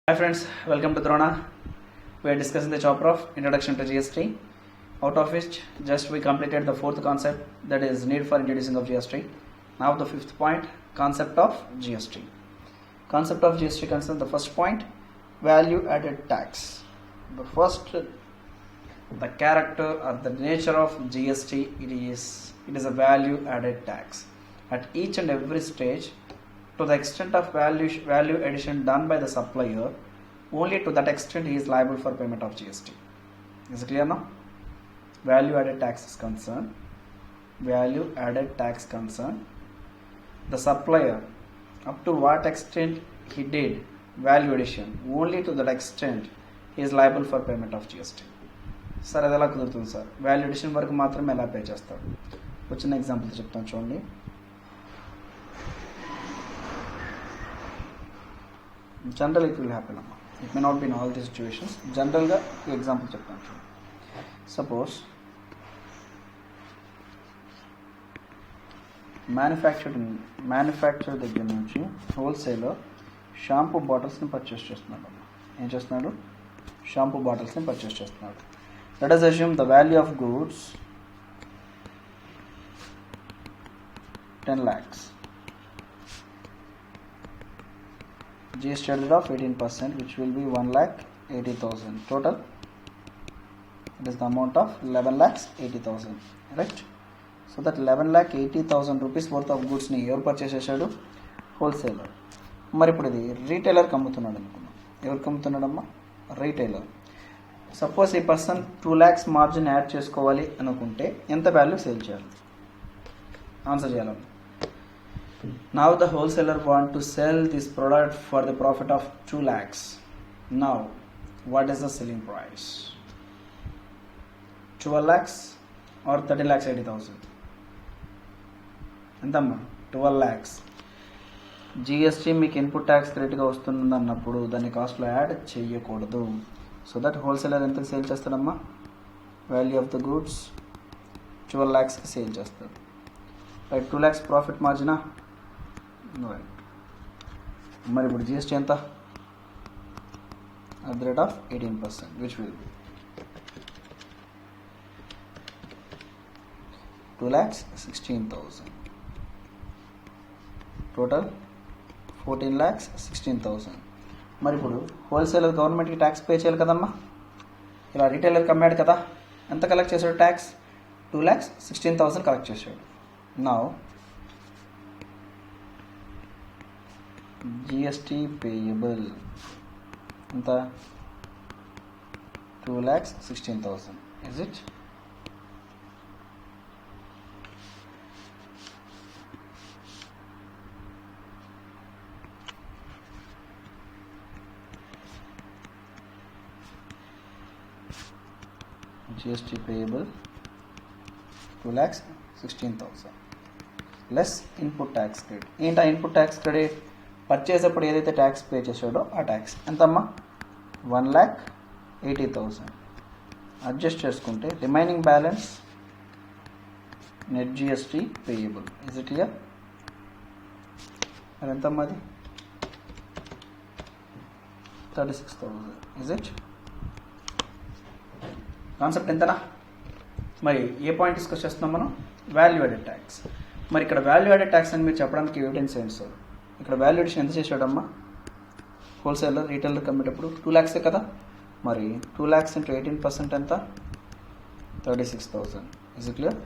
Hi friends, welcome to Drona. We are discussing the chapter of Introduction to GST, out of which just we completed the fourth concept, that is need for introducing of GST. Now the fifth point, concept of GST. Concept of GST concerns the first point, value added tax. The first, the character or the nature of GST, it is a value added tax. At each and every stage, to the extent of value addition done by the supplier, only to that extent he is liable for payment of GST. Is it clear now? Value added tax is concerned. Value added tax concerned. The supplier, up to what extent he did value addition, only to that extent he is liable for payment of GST. Sir, అది ఎలా కుదురుతుంది sir? Value addition వరకు మాత్రమే ఎలా pay చేస్తాడు? వచ్చిన example చెప్తాను చూడండి. Generally it will happen. It may not be in all these situations. Generally, example చెప్తాను చూడండి. Suppose మ్యానుఫ్యాక్చర్ దగ్గర నుంచి హోల్సేలర్ షాంపూ బాటిల్స్ని పర్చేస్ చేస్తున్నాడు. ఏం చేస్తున్నాడు? షాంపూ బాటిల్స్ని పర్చేస్ చేస్తున్నాడు. Let us assume the value of goods 10 lakhs. GST added of 18%, which will be 1,80,000. Total, it is the amount of 11,80,000. Right? So that 11,80,000 rupees worth of goods ni evaru purchase chesadu? Wholesaler. మరి ఇప్పుడు ఇది రీటైలర్కి అమ్ముతున్నాడు అనుకున్నాం. ఎవరికి అమ్ముతున్నాడమ్మా? Retailer. Suppose ఈ person 2 lakhs margin add చేసుకోవాలి అనుకుంటే ఎంత వాల్యూ సేల్ చేయాలి? ఆన్సర్ చేయాలి. Now the wholesaler want to sell this product for the profit of 2 lakhs. Now, what is the selling price? 12 lakhs or 30,80,000? ఎంతమ్మా? 12 lakhs. GST మీకు input tax క్రెడిట్గా వస్తుంది అన్నప్పుడు దాన్ని కాస్ట్లో యాడ్ చేయకూడదు. సో దట్ హోల్సేలర్ ఎంతకు సేల్ చేస్తాడమ్మా? వాల్యూ ఆఫ్ ద గూడ్స్ 12 lakhsకి సేల్ చేస్తాడు. రైట్, 2 lakhs ప్రాఫిట్ మార్జినా? మరి ఇప్పుడు GST ఎంత? at the rate of 18%, which will be 2,16,000. Total 14,16,000. మరి ఇప్పుడు హోల్సేలర్ గవర్నమెంట్కి ట్యాక్స్ పే చేయాలి కదమ్మా. ఇలా రీటైలర్కి అమ్మాడు కదా, ఎంత కలెక్ట్ చేశాడు ట్యాక్స్? 2,16,000 కలెక్ట్ చేశాడు. నౌ GST payable ఎంత? 2,16,000. Is it? GST payable 2,16,000 less input tax credit. ఏంటా ఇన్పుట్ ట్యాక్స్ క్రెడిట్? పర్చేస్ అప్పుడు ఏదైతే ట్యాక్స్ పే చేసాడో ఆ ట్యాక్స్ ఎంతమ్మా? 1,80,000. అడ్జస్ట్ చేసుకుంటే remaining balance net GST payable. Is it clear? మరి ఎంతమ్మా అది? 36,000. Is it? కాన్సెప్ట్ ఎంతనా? మరి ఏ పాయింట్ డిస్కస్ చేస్తున్నాం మనం? Value added tax. మరి ఇక్కడ వాల్యూ యాడెడ్ ట్యాక్స్ అని మీరు చెప్పడానికి ఎవిడెన్స్ ఏంటి సార్? ఇక్కడ వాల్యూ అడిషన్ ఎంత చేశాడమ్మా? హోల్సేలర్ రీటైలర్కి అమ్మేటప్పుడు 2 lakhs కదా. మరి 2 lakhs into 18% ఎంత? 36,000. Is clear?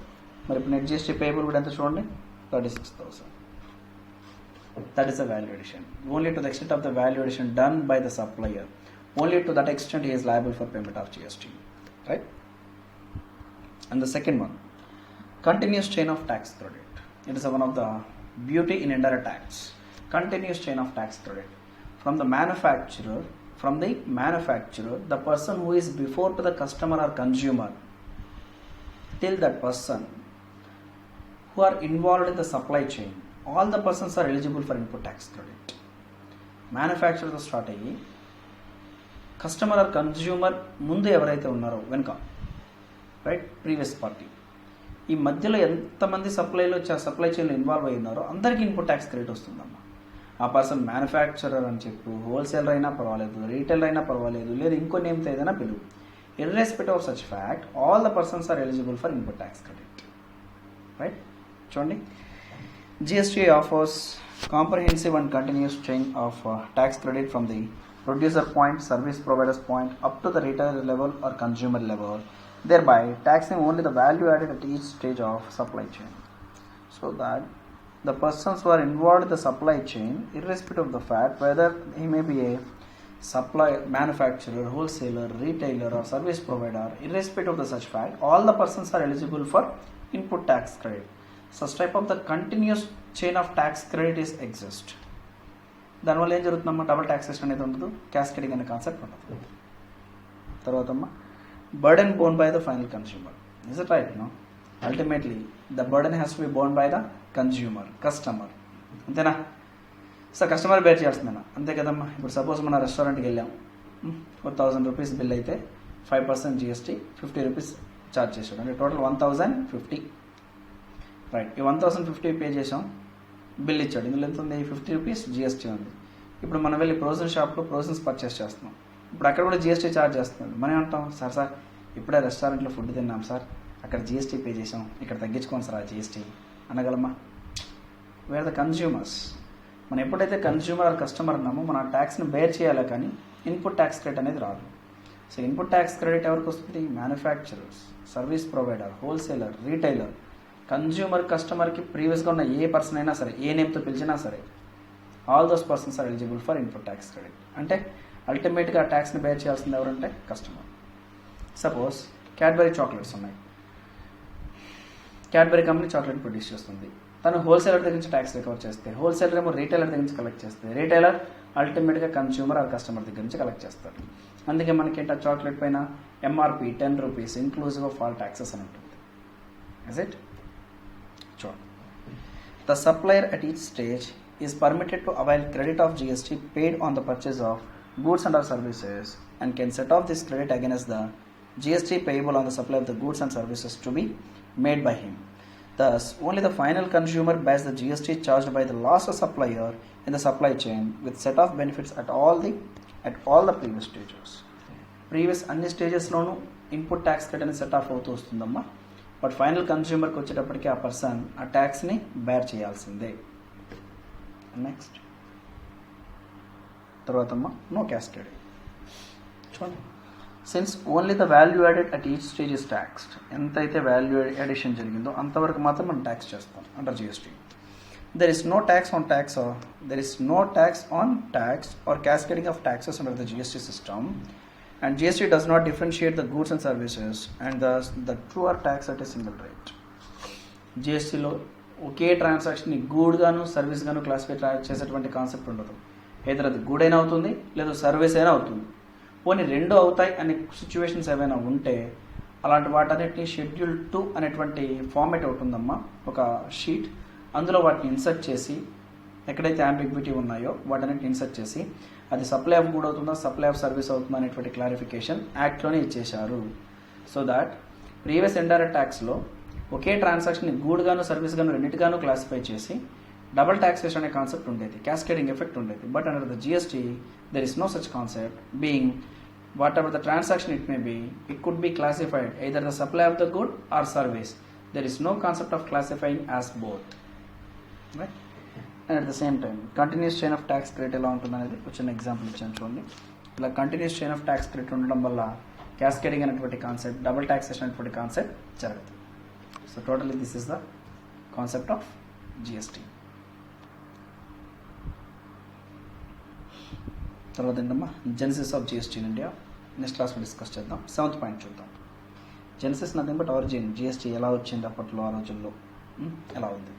మరి ఇప్పుడు నెట్ GST పేయబుల్ కూడా ఎంత చూడండి? 36,000. That is the value addition. Only to the extent of the value addition done by the supplier, only to that extent he is liable for payment of GST. Right? And the second one, continuous chain of tax credit. It is one of the beauty in indirect tax. Continuous chain of tax credit from the manufacturer, the person who is before to the customer or consumer, till that person who are involved in the supply chain, all the persons are eligible for input tax credit. Manufacturer to start అయ్యి customer or consumer ముందు ఎవరైతే ఉన్నారో వెనుక, right, previous party, ఈ మధ్యలో ఎంతమంది supply చైన్లో involve అయి ఉన్నారో అందరికీ ఇన్పుట్ ట్యాక్స్ క్రెడిట్ వస్తుందమ్మా. ఆ పర్సన్ మ్యానుఫ్యాక్చరర్ అని చెప్పు, హోల్సేలర్ అయినా పర్వాలేదు, రీటైలర్ అయినా పర్వాలేదు, లేదా ఇంకో నేమ్తో ఏదైనా పిలువు. Irrespective of such fact all the persons are eligible for input tax credit. Right, చూడండి. GST offers comprehensive and continuous chain of tax credit from the producer point, service provider's point, up to the retailer level or consumer level, thereby taxing only the value added at each stage of supply chain. So that the persons who are involved in the supply chain, irrespective of the fact whether he may be a manufacturer, wholesaler, retailer or service provider, irrespective of the such fact, all the persons are eligible for input tax credit. Such type of the continuous chain of tax credit is exist. దానివల్ల ఏం జరుగుతుందమ్మా, double taxation అనేది ఉండదు, cascading అనే concept ఉండదు. తర్వాత అమ్మా, burden borne by the final consumer. Is it right? No, ultimately the burden has to be borne by the consumer, customer. అంతేనా? So customer bear చేయాల్సిందేనా? అంతే కదమ్మా. ఇప్పుడు సపోజ్ మన రెస్టారెంట్కి వెళ్ళాం, ఒక 1000 రూపీస్ బిల్ అయితే 5% GST, 50 రూపీస్ ఛార్జ్ చేసాడు, అంటే టోటల్ 1050. రైట్, ఈ 1050 పే చేసాం, బిల్ ఇచ్చాడు. ఇందులో ఎంత ఉంది? 50 రూపీస్ GST ఉంది. ఇప్పుడు మనం వెళ్ళి ప్రొవిజన్ షాప్లో ప్రొవిజన్స్ పర్చేస్ చేస్తున్నాం. ఇప్పుడు అక్కడ కూడా GST ఛార్జ్ చేస్తున్నాడు. మనం ఏమంటాం? సార్ ఇప్పుడే రెస్టారెంట్లో ఫుడ్ తిన్నాం సార్, అక్కడ GST పే చేసాం, ఇక్కడ తగ్గించుకోండి సార్ ఆ GST అనగలమా? Where the consumers. మనం ఎప్పుడైతే కన్స్యూమర్ ఆర్ కస్టమర్ అన్నామో మనం ఆ ట్యాక్స్ని బేర్ చేయాలి, కానీ ఇన్పుట్ ట్యాక్స్ క్రెడిట్ అనేది రాదు. సో ఇన్పుట్ ట్యాక్స్ క్రెడిట్ ఎవరికి వస్తుంది? Manufacturers, service provider, wholesaler, retailer, consumer, కస్టమర్కి ప్రీవియస్గా ఉన్న ఏ పర్సన్ అయినా సరే, ఏ నేమ్తో పిలిచినా సరే, all those persons are eligible for input tax credit. అంటే అల్టిమేట్గా ఆ ట్యాక్స్ని బేర్ చేయాల్సింది ఎవరంటే కస్టమర్. సపోజ్ క్యాడ్బరీ చాక్లెట్స్ ఉన్నాయి, క్యాడ్బరీ కంపెనీ చాక్లెట్ ప్రొడ్యూస్ చేస్తుంది. తను హోల్సేలర్ దగ్గర నుంచి ట్యాక్స్ రికవర్ చేస్తే, హోల్సేలర్ ఏమో రీటైలర్ దగ్గర నుంచి కలెక్ట్ చేస్తే, రీటైలర్ అల్టిమేట్గా కన్స్యూమర్ ఆర్ కస్టమర్ దగ్గర నుంచి కలెక్ట్ చేస్తారు. అందుకే మనకేంటి, ఆ చాక్లెట్ పైన MRP 10 rupees inclusive of all taxes అని ఉంటుంది. Is it? The supplier at each stage is permitted to avail credit of GST paid on the purchase of goods and or services and can set off this credit against the GST payable on the supply of the goods and services to be made by him. Thus, only the final consumer bears the GST charged by the last supplier in the supply chain with set off benefits at all the previous stages. Previous అన్ని స్టేజెస్లోనూ input tax credit అనేది set of అవుతూ వస్తుందమ్మా. But final కన్స్యూమర్కి వచ్చేటప్పటికి ఆ person ఆ ట్యాక్స్ని bear చేయాల్సిందే. Next తర్వాత అమ్మ, నో క్యాస్కేడింగ్. చూడండి, since only the value added at each stage is taxed. ఎంతైతే వాల్యూ అడిషన్ జరిగిందో అంతవరకు మాత్రం మనం ట్యాక్స్ చేస్తాం under GST. There is no tax on tax or cascading of taxes under the GST system. And GST does not differentiate the goods and services, and thus the true are taxed at a single rate. GSTలో ఒకే ట్రాన్సాక్షన్ని good గాను service గాను classify చేసేటువంటి concept ఉండదు. ఏదైనా అది గూడ్ అయినా అవుతుంది, లేదా సర్వీస్ అయినా అవుతుంది. పోనీ రెండు అవుతాయి అనే సిచ్యువేషన్స్ ఏవైనా ఉంటే అలాంటి వాటన్నిటిని షెడ్యూల్ 2 అనేటువంటి ఫార్మేట్ ఒకటి ఉందమ్మా, ఒక షీట్. అందులో వాటిని ఇన్సర్ట్ చేసి, ఎక్కడైతే అంబిగ్విటీ ఉన్నాయో వాటన్నిటిని ఇన్సర్ట్ చేసి, అది సప్లై ఆఫ్ గూడ్ అవుతుందా, సప్లై ఆఫ్ సర్వీస్ అవుతుందా అనేటువంటి క్లారిఫికేషన్ యాక్ట్లోనే ఇచ్చేశారు. సో దాట్ ప్రీవియస్ ఇండైరెక్ట్ ట్యాక్స్లో ఒకే ట్రాన్సాక్షన్ని గూడ్ గాను సర్వీస్ గాను రెండింటిగాను క్లాసిఫై చేసి డబుల్ ట్యాక్సేషన్ అనే కాన్సెప్ట్ ఉండేది, క్యాస్కేడింగ్ ఎఫెక్ట్ ఉండేది. But under the GST there is no such concept. Being whatever the transaction it may be, it could be classified either the supply of the good or service. There is no concept of classifying as both. Right, and at the same time continuous chain of tax credit ఎలా ఉంటుంది అనేది వచ్చిన example ఇచ్చాను చూడండి. ఇలా continuous chain of tax credit ఉండడం వల్ల cascading అనేటువంటి కాన్సెప్ట్, డబుల్ ట్యాక్సేషన్ అనేటువంటి కాన్సెప్ట్ జరగదు. So totally this is the concept of GST. తర్వాత ఏంటమ్మా, Genesis of GST in India. Next క్లాస్లో డిస్కస్ చేద్దాం. 7th పాయింట్ చూద్దాం. Genesis nothing but origin. GST ఎలా వచ్చింది అప్పట్లో, ఆ రోజుల్లో ఎలా ఉంది.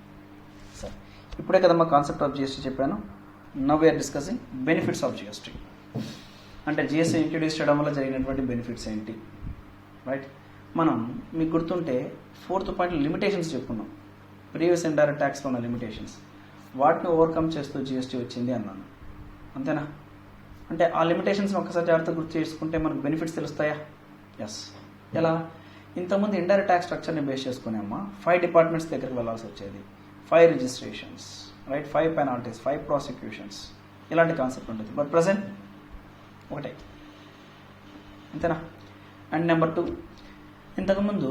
సరే, ఇప్పుడే కదమ్మా కాన్సెప్ట్ ఆఫ్ GST చెప్పాను. Now we are discussing benefits of GST. అంటే GST ఇంట్రడ్యూస్ చేయడం వల్ల జరిగినటువంటి బెనిఫిట్స్ ఏంటి. రైట్, మనం మీకు గుర్తుంటే 4th పాయింట్ లిమిటేషన్స్ చెప్పుకున్నాం. ప్రీవియస్ ఇండైరెక్ట్ ట్యాక్స్లో ఉన్న లిమిటేషన్స్, వాటిని ఓవర్కమ్ చేస్తూ GST వచ్చింది అన్నాను. అంతేనా? అంటే ఆ లిమిటేషన్స్ని ఒక్కసారి జాగ్రత్తగా గుర్తు చేసుకుంటే మనకు బెనిఫిట్స్ తెలుస్తాయా? ఎస్. ఎలా? ఇంతకుముందు ఇండైరెక్ట్ ట్యాక్స్ స్ట్రక్చర్ని బేస్ చేసుకునేమ్మా 5 డిపార్ట్మెంట్స్ దగ్గరికి వెళ్ళాల్సి వచ్చేది. 5 రిజిస్ట్రేషన్స్, రైట్, 5 పెనాల్టీస్, 5 ప్రాసిక్యూషన్స్, ఇలాంటి కాన్సెప్ట్ ఉంటుంది. బట్ ప్రజెంట్ ఒకటే, అంతేనా. అండ్ నెంబర్ 2, ఇంతకుముందు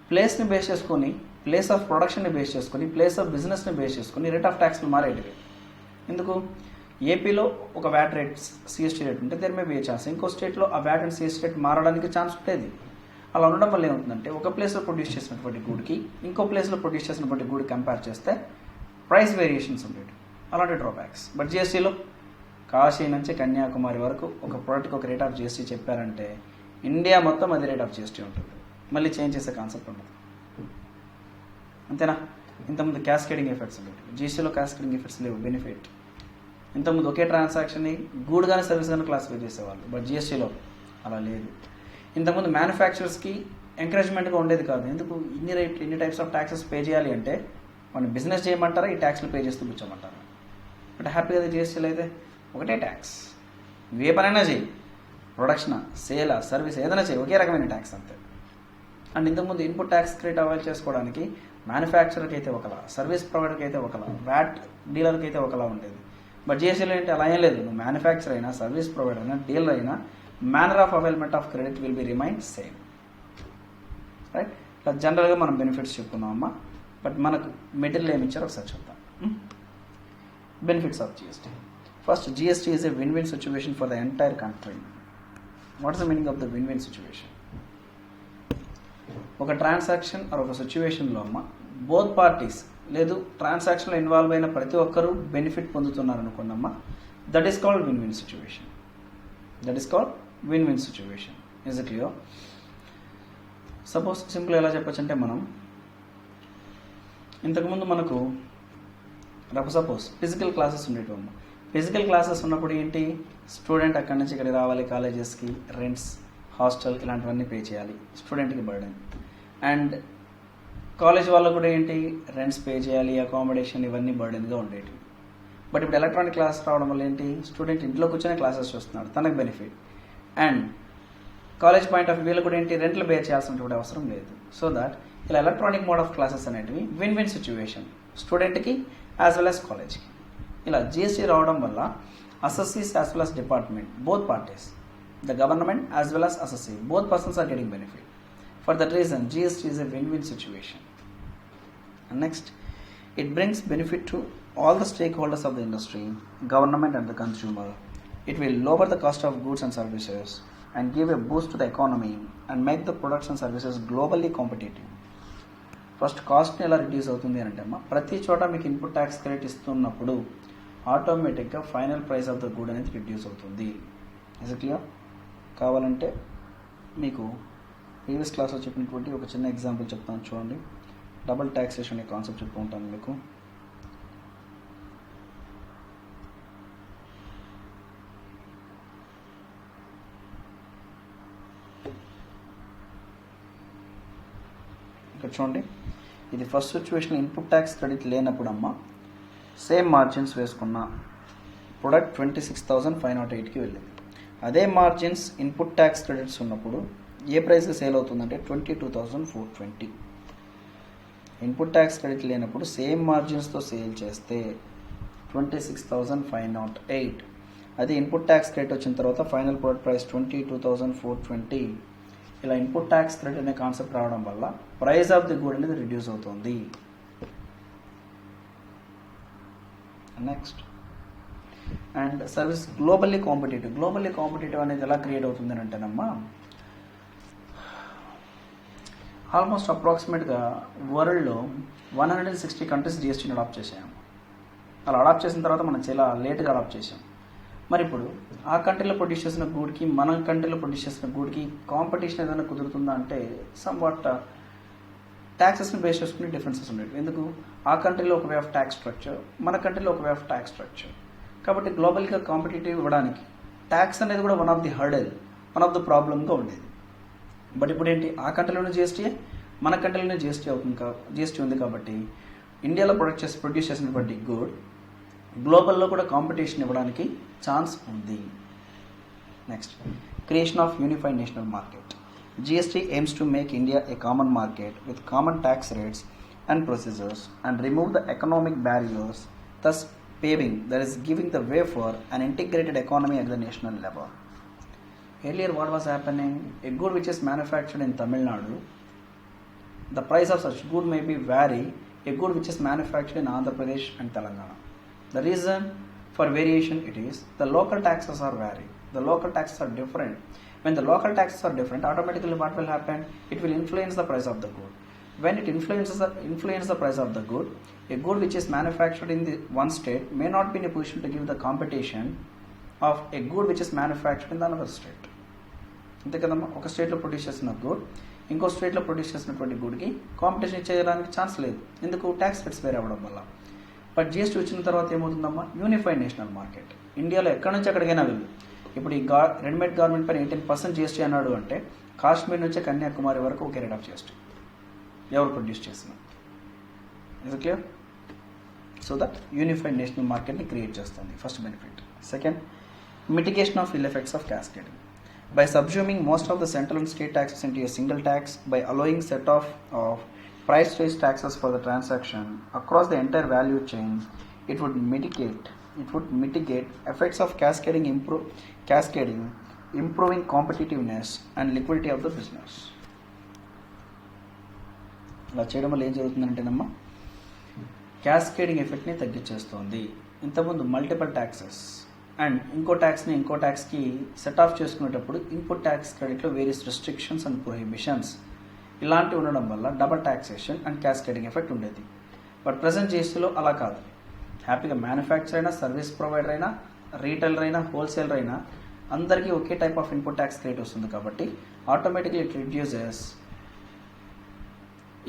ప్లేస్ని బేస్ చేసుకొని, ప్లేస్ ఆఫ్ ప్రొడక్షన్ని బేస్ చేసుకొని, ప్లేస్ ఆఫ్ బిజినెస్ని బేస్ చేసుకొని రేట్ ఆఫ్ ట్యాక్స్లు మారేటివి. ఎందుకు? ఏపీలో ఒక వ్యాట్ రేట్ సిఎస్టీ రేట్ ఉంటే there may be a chance, ఇంకో స్టేట్లో ఆ వ్యాట్ అండ్ సిఎస్టీ రేట్ మారడానికి ఛాన్స్ ఉండేది. అలా ఉండడం వల్ల ఏమవుతుందంటే ఒక ప్లేస్లో ప్రొడ్యూస్ చేసినటువంటి గూడ్కి ఇంకో ప్లేస్లో ప్రొడ్యూస్ చేసినటువంటి గూడ్ కంపేర్ చేస్తే ప్రైస్ వేరియేషన్స్ ఉండేవి, అలాంటి డ్రాబ్యాక్స్. బట్ జిఎస్టీలో కాశీ నుంచి కన్యాకుమారి వరకు ఒక ప్రోడక్ట్కి ఒక రేట్ ఆఫ్ జిఎస్టీ చెప్పారంటే ఇండియా మొత్తం అది రేట్ ఆఫ్ జిఎస్టీ ఉంటుంది, మళ్ళీ చేంజ్ చేసే కాన్సెప్ట్ ఉండదు, అంతేనా. ఇంతకుముందు క్యాస్కేడింగ్ ఎఫెక్ట్స్ ఉండేవి, జిఎస్టీలో క్యాస్కేడింగ్ ఎఫెక్ట్స్ లేవు. బెనిఫిట్, ఇంతకుముందు ఒకే ట్రాన్సాక్షన్ని గూడ్ కానీ సర్వీస్ కానీ క్లాసిఫై చేసేవాళ్ళు, బట్ జిఎస్టీలో అలా లేదు. ఇంతకుముందు మ్యానుఫ్యాక్చరర్స్కి ఎంకరేజ్మెంట్గా ఉండేది కాదు. ఎందుకు? ఇన్ని టైప్స్ ఆఫ్ ట్యాక్సెస్ పే చేయాలి అంటే మనం బిజినెస్ చేయమంటారా, ఈ ట్యాక్స్లు పే చేస్తూ కూర్చోమంటారా? బట్ హ్యాపీగా జిఎస్టీలో అయితే ఒకటే ట్యాక్స్, ఏ పనైనా చేయి, ప్రొడక్షన్, సేల్, సర్వీస్ ఏదైనా చేయి, ఒకే రకమైన ట్యాక్స్ అంతే. అండ్ ఇంతకుముందు ఇన్పుట్ ట్యాక్స్ క్రెడిట్ అవైల్ చేసుకోవడానికి మ్యానుఫ్యాక్చరర్కి అయితే ఒకలా, సర్వీస్ ప్రొవైడర్కి అయితే ఒకలా, వ్యాట్ డీలర్కి అయితే ఒకలా ఉండేది. బట్ జిఎస్టీలో ఏంటి? అలా ఏం లేదు. నువ్వు మ్యానుఫ్యాక్చర్ అయినా, సర్వీస్ ప్రొవైడర్ అయినా, డీలర్ అయినా, manner of availment of credit will be remain same, right. ఇట్లా జనరల్గా మనం బెనిఫిట్స్ చెప్పుకున్నాం అమ్మా. బట్ మనకు మెటీరియల్ ఏమి ఇచ్చారో ఒకసారి చూద్దాం. Benefits of GST. First, GST is a win win situation for the entire country. What is the meaning of the win win situation? ఒక ట్రాన్సాక్షన్ ఆర్ ఒక సిచ్యువేషన్లో అమ్మ బోత్ పార్టీస్ లేదు ట్రాన్సాక్షన్లో ఇన్వాల్వ్ అయిన ప్రతి ఒక్కరూ బెనిఫిట్ పొందుతున్నారు అనుకున్నమ్మా, that is called win win situation. That is called win win situation. Is it clear? Suppose simple ఎలా చెప్పచ్చు అంటే, మనం ఇంతకుముందు మనకు సపోజ్ ఫిజికల్ క్లాసెస్ ఉండేటమ్మా. ఫిజికల్ క్లాసెస్ ఉన్నప్పుడు ఏంటి? స్టూడెంట్ అక్కడి నుంచి ఇక్కడికి రావాలి, కాలేజెస్కి రెంట్స్, హాస్టల్ ఇలాంటివన్నీ పే చేయాలి, స్టూడెంట్కి బర్డెన్. అండ్ కాలేజ్ వాళ్ళకు కూడా ఏంటి? రెంట్స్ పే చేయాలి, అకామిడేషన్, ఇవన్నీ బర్డెన్గా ఉండేవి. బట్ ఇప్పుడు ఎలక్ట్రానిక్ క్లాస్ రావడం వల్ల ఏంటి? స్టూడెంట్ ఇంట్లో కూర్చొని క్లాసెస్ చూస్తున్నాడు, తనకు benefit. And college point of వ్యూలో కూడా ఏంటి? రెంట్లు పే చేయాల్సినటువంటి అవసరం లేదు. సో దాట్ ఇలా ఎలక్ట్రానిక్ మోడ్ ఆఫ్ క్లాసెస్ అనేటివి విన్ విన్ సిచ్యువేషన్, స్టూడెంట్కి యాజ్ వెల్ యాజ్ కాలేజ్కి. ఇలా జిఎస్టీ రావడం వల్ల assessees as well as department, both parties, the government as well as assessee, both persons are getting benefit. For that reason, GST is a win-win situation. And next, it brings benefit to all the stakeholders of the industry, government and the consumer. It will lower the cost of goods and services and give a boost to the economy and make the products and services globally competitive. First కాస్ట్ని ఎలా reduce అవుతుంది అంటే అమ్మా, ప్రతి చోట మీకు input tax credit ఇస్తున్నప్పుడు ఆటోమేటిక్గా final price of the good అనేది రిడ్యూస్ అవుతుంది. Is it clear? కావాలంటే మీకు ప్రీవియస్ క్లాస్లో చెప్పినటువంటి ఒక చిన్న ఎగ్జాంపుల్ చెప్తాను చూడండి. డబుల్ ట్యాక్సేషన్ అనే కాన్సెప్ట్ చెప్తూ ఉంటాను మీకు. ఇక్కడ చూడండి, ఇది first situation input tax credit లేనప్పుడు అమ్మ సేమ్ మార్జిన్స్ వేసుకున్న ప్రొడక్ట్ 26,508కి వెళ్ళింది. అదే మార్జిన్స్ ఇన్పుట్ ట్యాక్స్ క్రెడిట్స్ ఉన్నప్పుడు ఏ ప్రైస్కి సేల్ అవుతుందంటే 22,420. ఇన్పుట్ ట్యాక్స్ క్రెడిట్ లేనప్పుడు సేమ్ మార్జిన్స్తో సేల్ చేస్తే 26,508. అది ఇన్పుట్ ట్యాక్స్ క్రెడిట్ వచ్చిన తర్వాత ఫైనల్ ప్రొడక్ట్ ప్రైస్ 22,420. ఇలా ఇన్పుట్ ట్యాక్స్ క్రెడిట్ అనే కాన్సెప్ట్ రావడం వల్ల ప్రైస్ ఆఫ్ ది గుడ్ అనేది రిడ్యూస్ అవుతుంది. Next, and service globally competitive. Globally competitive అనేది ఎలా క్రియేట్ అవుతుంది అని అంటేనమ్మా, ఆల్మోస్ట్ అప్రాక్సిమేట్గా వరల్డ్లో 160 కంట్రీస్ జిఎస్టీని అడాప్ట్ చేసాము. అలా అడాప్ట్ చేసిన తర్వాత మనం చాలా లేట్గా అడాప్ట్ చేసాం. మరి ఇప్పుడు ఆ కంట్రీలో ప్రొడ్యూస్ చేసిన గూడ్కి మన కంట్రీలో ప్రొడ్యూస్ చేసిన గూడ్కి కాంపిటీషన్ ఏదైనా కుదురుతుందా అంటే సమ్ వాట్ ట్యాక్సెస్ని బేస్ చేసుకుని డిఫరెన్సెస్ ఉండేవి. ఎందుకు? ఆ కంట్రీలో ఒక వే ఆఫ్ ట్యాక్స్ స్ట్రక్చర్, మన కంట్రీలో ఒక వే ఆఫ్ ట్యాక్స్ స్ట్రక్చర్. కాబట్టి గ్లోబల్గా కాంపిటేటివ్ ఇవ్వడానికి ట్యాక్స్ అనేది కూడా one of the hurdle, one of the ప్రాబ్లమ్గా ఉండేది. బట్ ఇప్పుడు ఏంటి? ఆ కంట్రీలోనే జిఎస్టీ, మన కంట్రీలోనే జిఎస్టీ జిఎస్టీ ఉంది. కాబట్టి ఇండియాలో ప్రొడ్యూస్ చేసినటువంటి గుడ్ గ్లోబల్లో కూడా కాంపిటీషన్ ఇవ్వడానికి ఛాన్స్ ఉంది. Next, creation of unified national market. GST aims to make India a common market with common tax rates and procedures and remove the economic barriers thus paving, that is giving the way for an integrated economy at the national level. Earlier what was happening, a good which is manufactured in Tamil Nadu, the price of such good may be vary a good which is manufactured in Andhra Pradesh and Telangana. The reason for variation it is the local taxes are vary. The local taxes are different. When the local taxes are different, automatically what will happen? It will influence the price of the good. When it influences the price of the good, a good which is manufactured in the one state may not be in a position to give the competition of a good which is manufactured in the another state. అంతే కదమ్మా, ఒక స్టేట్లో produce చేసిన good ఇంకో స్టేట్లో produce చేసినటువంటి గుడ్కి competition చేయడానికి chance లేదు. ఎందుకు? ట్యాక్స్ రేట్స్ వేరే అవ్వడం వల్ల. బట్ జిఎస్టీ వచ్చిన తర్వాత ఏమవుతుందమ్మా? Unified national market. ఇండియాలో ఎక్కడి నుంచి ఎక్కడికైనా వెళ్ళు. ఇప్పుడు ఈ రెడీమేడ్ గార్మెంట్ పైన 18% జిఎస్టీ అన్నాడు అంటే కాశ్మీర్ నుంచి కన్యాకుమారి వరకు ఒకే రేట్ ఆఫ్ జిఎస్టీ ఎవరు ప్రొడ్యూస్ చేసిన. Is it clear? So that unified national మార్కెట్ని క్రియేట్ చేస్తుంది. First benefit. Second, mitigation of ill effects of cascading. By subsuming most of the central and state taxes into a single tax, by allowing set of price-based taxes for the transaction across the entire value chain, it would mitigate effects of cascading, improving competitiveness and liquidity of the business. ఇలా చేయడం వల్ల ఏం జరుగుతుందంటేనమ్మా, cascading ఎఫెక్ట్ని తగ్గించేస్తుంది. ఇంతకుముందు multiple taxes and ఇంకో ట్యాక్స్కి set off చేసుకునేటప్పుడు input tax క్రెడిట్లో various restrictions and prohibitions ఇలాంటివి ఉండడం వల్ల double taxation and cascading effect ఉండేది. బట్ ప్రజెంట్ జిఎస్టీలో అలా కాదు. హ్యాపీగా మ్యానుఫ్యాక్చర్ అయినా, సర్వీస్ ప్రొవైడర్ అయినా, రీటైలర్ అయినా, హోల్సేలర్ అయినా అందరికీ ఒకే type of input tax credit వస్తుంది. కాబట్టి automatically it reduces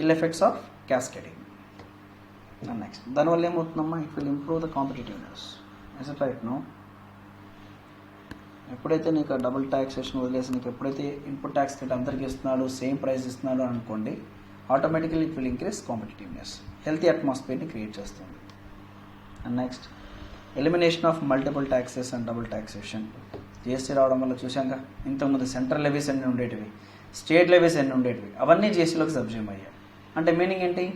ill effects of cascading. And next, దానివల్ల ఏమవుతుందమ్మా? It will improve the competitiveness. Is it right? No. ఎప్పుడైతే నీకు డబుల్ ట్యాక్సేషన్ వదిలేసి నీకు ఎప్పుడైతే ఇన్పుట్ ట్యాక్స్ క్రెడిట్ అందరికీ ఇస్తున్నాడు, సేమ్ ప్రైస్ ఇస్తున్నాడు అనుకోండి, automatically it will increase competitiveness, healthy అట్మాస్ఫియర్ని క్రియేట్ చేస్తుంది. And next, elimination of multiple taxes and double taxation. GST రావడం వల్ల చూసాక ఇంతకుముందు సెంట్రల్ లెవీస్ ఎన్ని ఉండేటివి, స్టేట్ లెవీస్ ఎన్ని ఉండేటివి, అవన్నీ జిఎస్టీలోకి సబ్జ్యూమ్ అయ్యాయి. అంటే మీనింగ్ ఏంటి?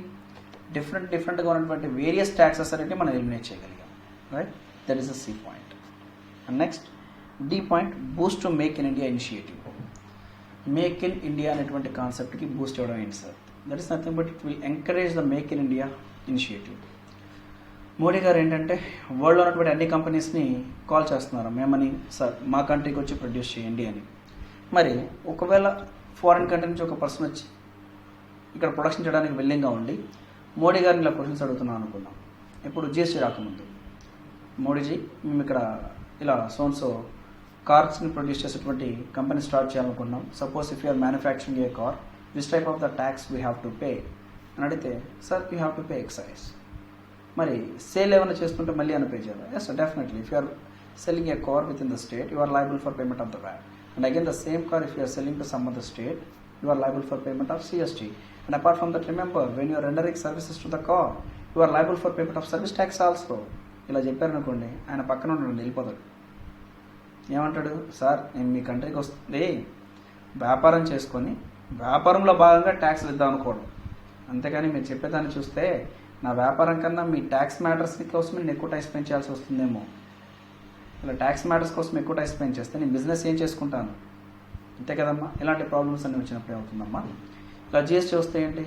డిఫరెంట్గా ఉన్నటువంటి వేరియస్ ట్యాక్సెస్ అనేవి మనం ఎలిమినేట్ చేయగలిగాం. Right? That is the C point. And next, D point, boost to make in India initiative. Make in India అనేటువంటి కాన్సెప్ట్కి బూస్ట్ ఇవ్వడం ఏంటి sir? That is nothing but it will encourage the make in India initiative. Modi garu ఏంటంటే వరల్డ్లో ఉన్నటువంటి అన్ని కంపెనీస్ని call చేస్తున్నారు, మేమని sir మా కంట్రీకి వచ్చి ప్రొడ్యూస్ చేయండి అని. మరి ఒకవేళ ఫారిన్ కంట్రీ నుంచి ఒక పర్సన్ వచ్చి ఇక్కడ ప్రొడక్షన్ చేయడానికి విల్లింగ్గా ఉండి మోడీ గారిని ఇలా క్వశ్చన్స్ అడుగుతున్నాం అనుకున్నాం. ఇప్పుడు జిఎస్టీ రాకముందు, మోడీజీ మేము ఇక్కడ ఇలా సోన్సో కార్స్ని ప్రొడ్యూస్ చేసేటువంటి కంపెనీ స్టార్ట్ చేయాలనుకున్నాం. Suppose if you're manufacturing a car, this type of the tax we have to pay అని అడిగితే, sir you have to pay excise. మరి సేల్ ఏమైనా చేసుకుంటే మళ్ళీ అని పే చేయాలి? Yes definitely. If you're selling a car within the state, you are liable for payment of the VAT. And again the same car if you are selling to some other state, you are liable for payment of CST. And apart from that, remember, when you are rendering services to the car, you are liable for payment of service tax also. ఇలా చెప్పారనుకోండి, ఆయన పక్కన ఉండండి, వెళ్ళిపోతాడు. ఏమంటాడు? Sir నేను మీ కంట్రీకి వస్తుంది వ్యాపారం చేసుకొని వ్యాపారంలో భాగంగా ట్యాక్స్లు ఇద్దాం అనుకోవడం, అంతేకాని మీరు చెప్పేదాన్ని చూస్తే నా వ్యాపారం కన్నా మీ ట్యాక్స్ మ్యాటర్స్ కోసం నేను ఎక్కువ టైం స్పెండ్ చేయాల్సి వస్తుందేమో. ఇలా ట్యాక్స్ మ్యాటర్స్ కోసం ఎక్కువ టైం స్పెండ్ చేస్తే నేను బిజినెస్ ఏం చేసుకుంటాను? అంతే కదమ్మా. ఇలాంటి ప్రాబ్లమ్స్ అన్నీ వచ్చినప్పుడు ఏమవుతుందమ్మా? ఇలా జిఎస్టీ వస్తే ఏంటి?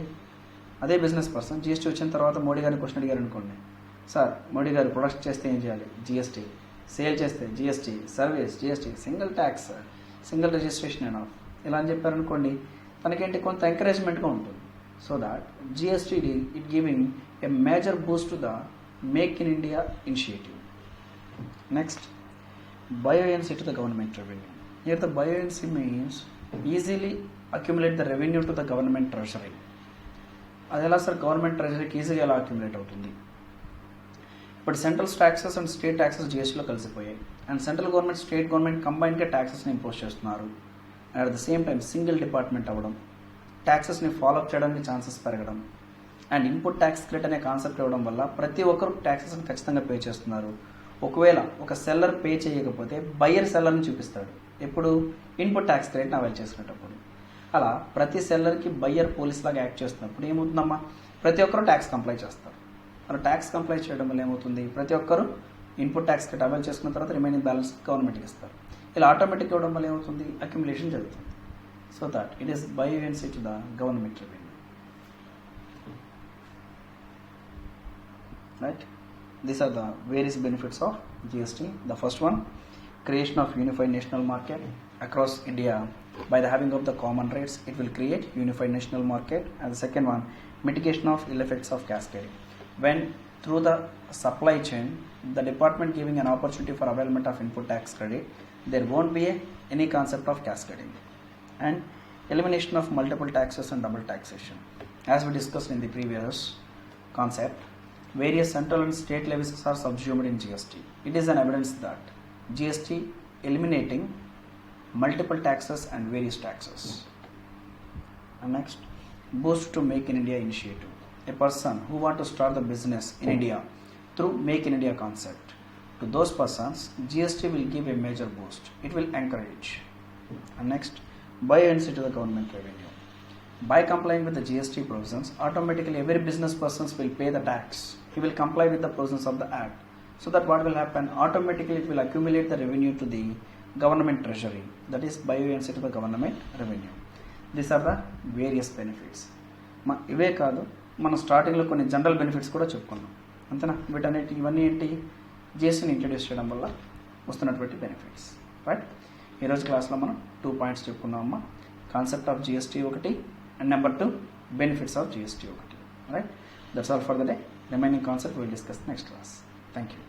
అదే బిజినెస్ పర్సన్ జిఎస్టీ వచ్చిన తర్వాత మోడీ గారిని క్వశ్చన్ అడిగారు అనుకోండి, సార్ మోడీ గారు ప్రొడక్ట్ చేస్తే ఏం చేయాలి? జిఎస్టీ. సేల్ చేస్తే GST, service GST, single tax, single registration అయినా ఇలా అని చెప్పారనుకోండి, తనకేంటి కొంత ఎంకరేజ్మెంట్గా ఉంటుంది. So that GST it giving a major Boost to the make in India initiative. Next, buoyancy to the government revenue. Here the buoyancy means easily accumulate the revenue to the government treasury. అది ఎలా sir government ట్రెజరీకి ఈజీగా ఎలా accumulate అవుతుంది? ఇప్పుడు central taxes and state taxes జిఎస్టీలో కలిసిపోయాయి. And central government, state government కంబైన్గా ట్యాక్సెస్ని ఇంపోజ్ చేస్తున్నారు. And at the same time single department అవ్వడం, ట్యాక్సెస్ని ఫాలోఅప్ చేయడానికి ఛాన్సెస్ పెరగడం, అండ్ ఇన్పుట్ ట్యాక్స్ క్రెడిట్ అనే కాన్సెప్ట్ ఇవ్వడం వల్ల ప్రతి ఒక్కరు ట్యాక్సెస్ని ఖచ్చితంగా పే చేస్తున్నారు. ఒకవేళ ఒక సెల్లర్ పే చేయకపోతే బయ్యర్ సెల్లర్ని చూపిస్తాడు. ఎప్పుడు? ఇన్పుట్ ట్యాక్స్ క్రెడిట్ని అవైల్ చేసుకునేటప్పుడు. అలా ప్రతి సెల్లర్కి బయ్యర్ పోలీస్ లాగా యాక్ట్ చేస్తున్నప్పుడు ఏమవుతుందమ్మా? ప్రతి ఒక్కరు ట్యాక్స్ కంప్లై చేస్తారు. మరి ట్యాక్స్ కంప్లై చేయడం వల్ల ఏమవుతుంది, ప్రతి ఒక్కరు ఇన్పుట్ ట్యాక్స్ కట్ అవైల్ చేసుకున్న తర్వాత రిమైనింగ్ బ్యాలెన్స్ గవర్నమెంట్కి ఇస్తారు. ఇలా ఆటోమేటిక్ ఇవ్వడం వల్ల ఏమవుతుంది, అక్యుములేషన్ జరుగుతుంది. So that it is buoyancy to the government revenue. Right? These are the various benefits of GST. The first one, creation of unified national market across India. By the having of the common rates, it will create unified national market. And the second one, mitigation of ill effects of cascading. When through the supply chain, the department giving an opportunity for availment of input tax credit, there won't be any concept of cascading. And elimination of multiple taxes and double taxation. As we discussed in the previous concept, various central and state levies are subsumed in GST. It is an evidence that GST eliminating multiple taxes and various taxes. And next, boost to Make in India initiative. A person who want to start the business in India through Make in India concept, to those persons GST will give a major boost. It will encourage. And next, buoyancy to the government revenue. By complying with the GST provisions, automatically every business persons will pay the tax. He will comply with the provisions of the Act. So that what will happen? Automatically it will accumulate the revenue to the government treasury. That is buoyancy to the government revenue. These are the various benefits. ఇవే కాదు, మనం స్టార్టింగ్లో కొన్ని general benefits కూడా చెప్పుకున్నాం, అంతేనా? ఇవన్నీ ఏంటి, జిఎస్టీని ఇంట్రడ్యూస్ చేయడం వల్ల వస్తున్నటువంటి బెనిఫిట్స్. రైట్? ఈరోజు క్లాస్లో మనం 2 పాయింట్స్ చెప్పుకున్నామమ్మా. కాన్సెప్ట్ ఆఫ్ జిఎస్టీ ఒకటి, and number 2, benefits of GST. Right? That's all for the day. Remaining concept we will discuss next class. Thank you.